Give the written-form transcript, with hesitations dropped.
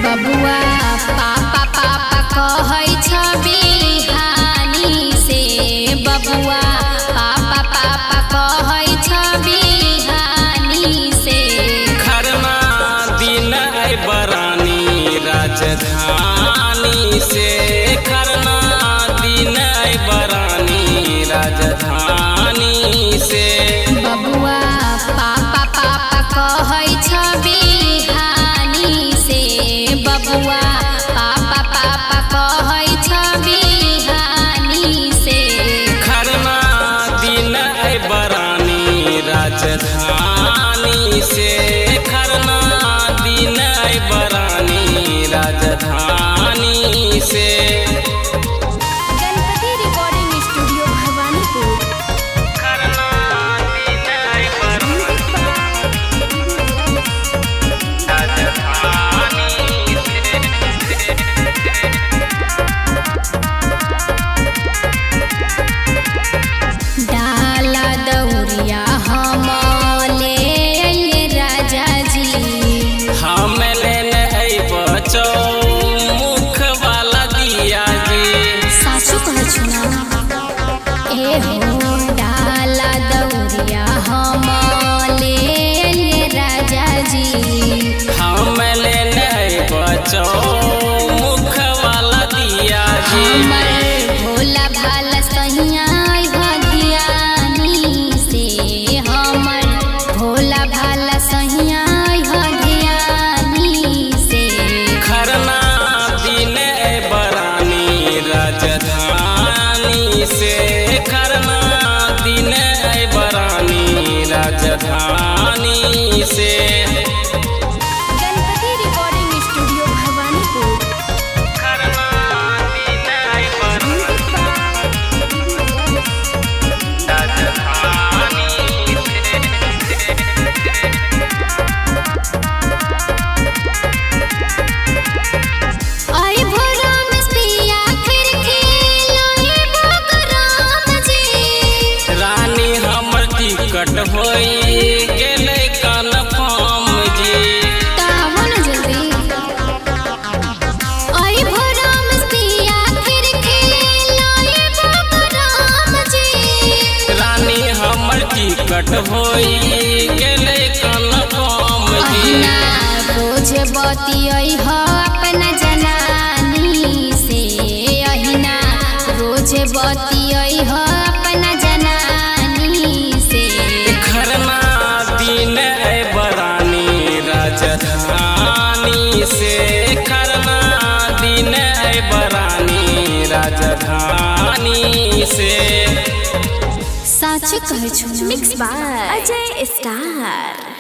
बबुआ पापा पापा कहै छ बिहानी से, बबुआ पापा पापा कहै छ बिहानी से। खरना दिन बरानी राजधानी से, खरना दिन बरानी राजधानी से। बबुआ पापा पापा कहै छ बिहानी से, बबुआ पापा पापा कहै छ बिहानी से। खरना दिन बरानी राजधानी से, खरना दिन बरानी राजधानी से। Ganpati recording studio Bhawanipur. खरना दिन बरानी राजधानी से। डाला दौरिया हम ले अइले राजा जी, हम लेने बचौ मुख वाला दिया जी। सासु कहै छु ना ए हो। डाला दौरिया हम ले अइले राजा जी, हम लेने बचौ मुख वाला दिया जी। हमर भोला भाला सहिया ध्यानी से, हमर भोला भाला सहिया ध्यानी से। खरना दिन बरानी राजधानी से, खरना दिन बरानी राजधानी से। Ganpati recording studio Bhawanipur. खरना दिन राजधानी से। आई भोरा में पिया खिड़की लोहे भोगराम जी। रानी हमर टिकट होई गेलै कन्फर्म जी। तावो न जल्दी। आई भोरा में पिया खिड़की लोहे भोगराम जी। रानी हमर टिकट होई गेलै कन्फर्म जी। अहिना रोज बतियै ह अपना जनानी से, अहिना रोज बतियै ह अपना जनानी से। खरना दिन बरानी राजधानी से, खरना दिन बरानी राजधानी से। सच कहै छु। Mix by Ajay star.